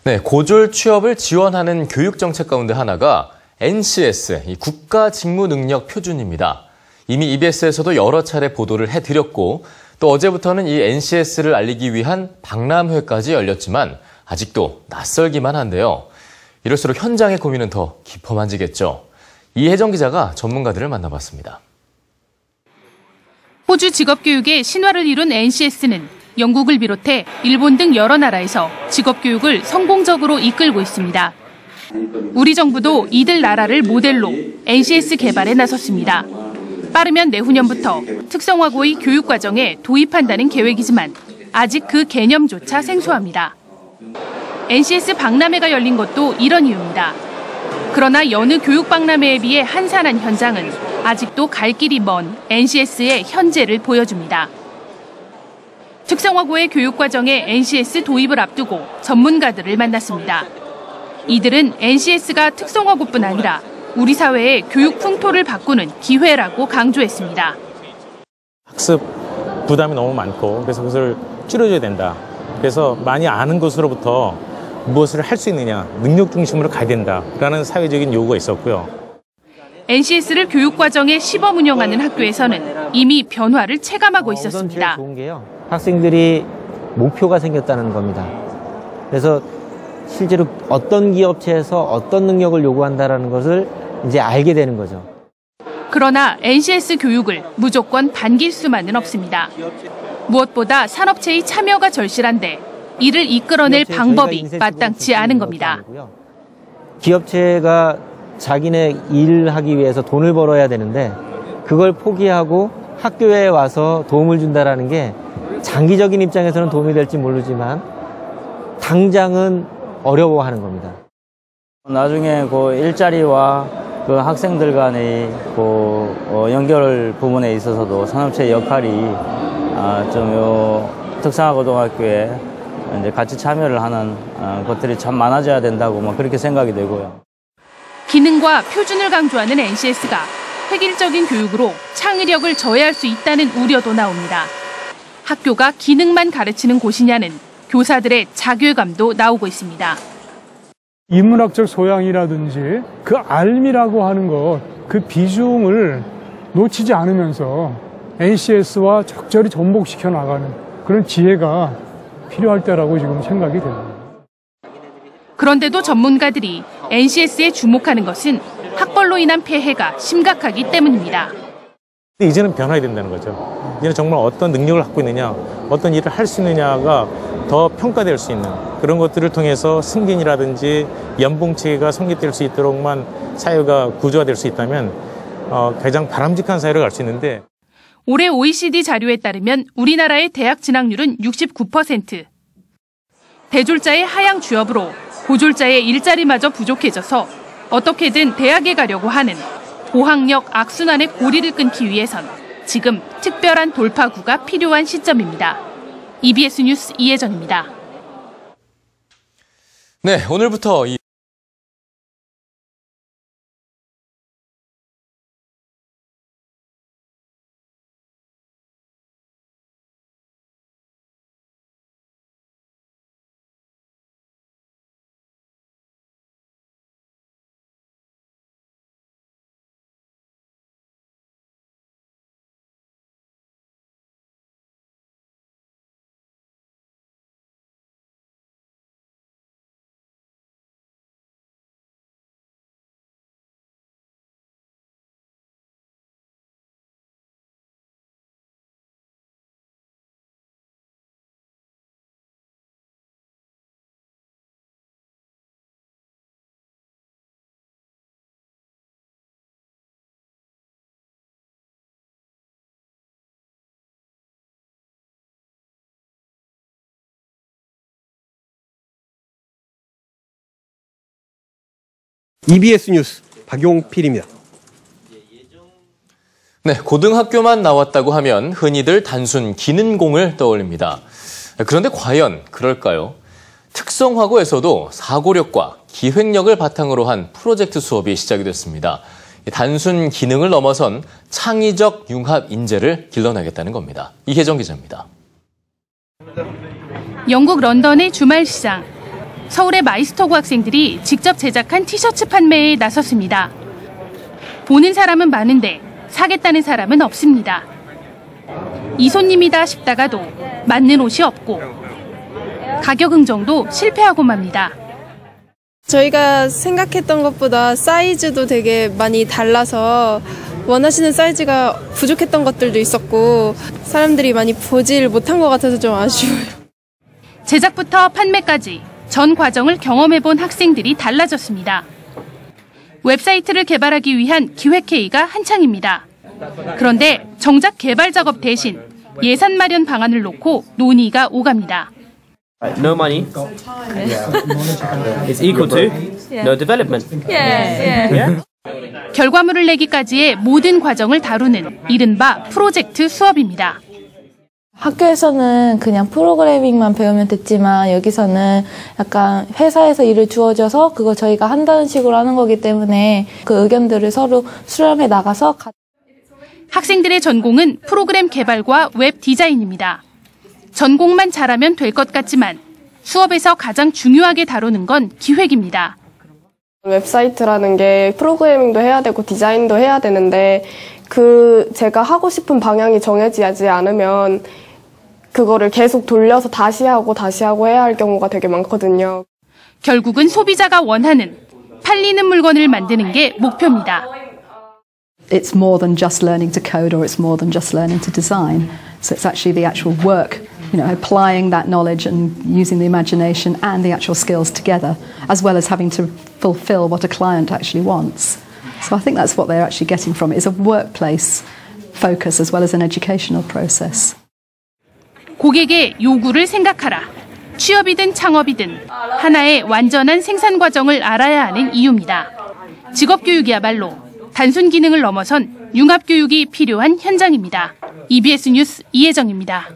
네, 고졸 취업을 지원하는 교육 정책 가운데 하나가 NCS, 이 국가직무능력표준입니다. 이미 EBS에서도 여러 차례 보도를 해드렸고 또 어제부터는 이 NCS를 알리기 위한 박람회까지 열렸지만 아직도 낯설기만 한데요. 이럴수록 현장의 고민은 더 깊어만지겠죠. 이혜정 기자가 전문가들을 만나봤습니다. 호주 직업교육의 신화를 이룬 NCS는 영국을 비롯해 일본 등 여러 나라에서 직업교육을 성공적으로 이끌고 있습니다. 우리 정부도 이들 나라를 모델로 NCS 개발에 나섰습니다. 빠르면 내후년부터 특성화고의 교육과정에 도입한다는 계획이지만 아직 그 개념조차 생소합니다. NCS 박람회가 열린 것도 이런 이유입니다. 그러나 여느 교육 박람회에 비해 한산한 현장은 아직도 갈 길이 먼 NCS의 현재를 보여줍니다. 특성화고의 교육과정에 NCS 도입을 앞두고 전문가들을 만났습니다. 이들은 NCS가 특성화고뿐 아니라 우리 사회의 교육 풍토를 바꾸는 기회라고 강조했습니다. 학습 부담이 너무 많고 그래서 그것을 줄여줘야 된다. 그래서 많이 아는 것으로부터 무엇을 할 수 있느냐, 능력 중심으로 가야 된다라는 사회적인 요구가 있었고요. NCS를 교육과정에 시범 운영하는 학교에서는 이미 변화를 체감하고 있었습니다. 좋은 게요. 학생들이 목표가 생겼다는 겁니다. 그래서 실제로 어떤 기업체에서 어떤 능력을 요구한다는 것을 이제 알게 되는 거죠. 그러나 NCS 교육을 무조건 반길 수만은 없습니다. 무엇보다 산업체의 참여가 절실한데 이를 이끌어낼 방법이 마땅치 않은 겁니다. 기업체가 자기네 일하기 위해서 돈을 벌어야 되는데 그걸 포기하고 학교에 와서 도움을 준다는 게 장기적인 입장에서는 도움이 될지 모르지만 당장은 어려워하는 겁니다. 나중에 그 일자리와 그 학생들 간의 그 연결 부분에 있어서도 산업체의 역할이 좀 특성화고등학교에 이제 같이 참여를 하는 것들이 참 많아져야 된다고 그렇게 생각이 되고요. 기능과 표준을 강조하는 NCS가 획일적인 교육으로 창의력을 저해할 수 있다는 우려도 나옵니다. 학교가 기능만 가르치는 곳이냐는 교사들의 자괴감도 나오고 있습니다. 인문학적 소양이라든지 그 알미라고 하는 것, 그 비중을 놓치지 않으면서 NCS와 적절히 접목시켜 나가는 그런 지혜가 필요할 때라고 지금 생각이 됩니다. 그런데도 전문가들이 NCS에 주목하는 것은 학벌로 인한 폐해가 심각하기 때문입니다. 이제는 변화해야 된다는 거죠. 이제는 정말 어떤 능력을 갖고 있느냐, 어떤 일을 할 수 있느냐가 더 평가될 수 있는 그런 것들을 통해서 승진이라든지 연봉체계가 성립될 수 있도록만 사회가 구조화될 수 있다면 가장 바람직한 사회로 갈 수 있는데 올해 OECD 자료에 따르면 우리나라의 대학 진학률은 69%. 대졸자의 하향 취업으로 고졸자의 일자리마저 부족해져서 어떻게든 대학에 가려고 하는 고학력 악순환의 고리를 끊기 위해선 지금 특별한 돌파구가 필요한 시점입니다. EBS 뉴스 이혜정입니다. 네, 오늘부터 EBS 뉴스 박용필입니다. 네, 고등학교만 나왔다고 하면 흔히들 단순 기능공을 떠올립니다. 그런데 과연 그럴까요? 특성화고에서도 사고력과 기획력을 바탕으로 한 프로젝트 수업이 시작이 됐습니다. 단순 기능을 넘어선 창의적 융합 인재를 길러내겠다는 겁니다. 이혜정 기자입니다. 영국 런던의 주말 시장. 서울의 마이스터고 학생들이 직접 제작한 티셔츠 판매에 나섰습니다. 보는 사람은 많은데 사겠다는 사람은 없습니다. 이 손님이다 싶다가도 맞는 옷이 없고 가격 흥정도 실패하고 맙니다. 저희가 생각했던 것보다 사이즈도 되게 많이 달라서 원하시는 사이즈가 부족했던 것들도 있었고 사람들이 많이 보질 못한 것 같아서 좀 아쉬워요. 제작부터 판매까지 전 과정을 경험해본 학생들이 달라졌습니다. 웹사이트를 개발하기 위한 기획회의가 한창입니다. 그런데 정작 개발 작업 대신 예산 마련 방안을 놓고 논의가 오갑니다. No money is equal to no development. 결과물을 내기까지의 모든 과정을 다루는 이른바 프로젝트 수업입니다. 학교에서는 그냥 프로그래밍만 배우면 됐지만 여기서는 약간 회사에서 일을 주어져서 그걸 저희가 한다는 식으로 하는 거기 때문에 그 의견들을 서로 수렴해 나가서 학생들의 전공은 프로그램 개발과 웹 디자인입니다. 전공만 잘하면 될 것 같지만 수업에서 가장 중요하게 다루는 건 기획입니다. 웹사이트라는 게 프로그래밍도 해야 되고 디자인도 해야 되는데 제가 하고 싶은 방향이 정해지지 않으면 그거를 계속 돌려서 다시 하고 해야 할 경우가 되게 많거든요. 결국은 소비자가 원하는 팔리는 물건을 만드는 게 목표입니다. It's more than just learning to code or it's more than just learning to design. So it's actually the actual work, applying that knowledge and using the imagination and the actual skills together, as well as having to fulfill what a client actually wants. So I think that's what they're actually getting from it, is a workplace focus as well as an educational process. 고객의 요구를 생각하라. 취업이든 창업이든 하나의 완전한 생산 과정을 알아야 하는 이유입니다. 직업교육이야말로 단순 기능을 넘어선 융합교육이 필요한 현장입니다. EBS 뉴스 이혜정입니다.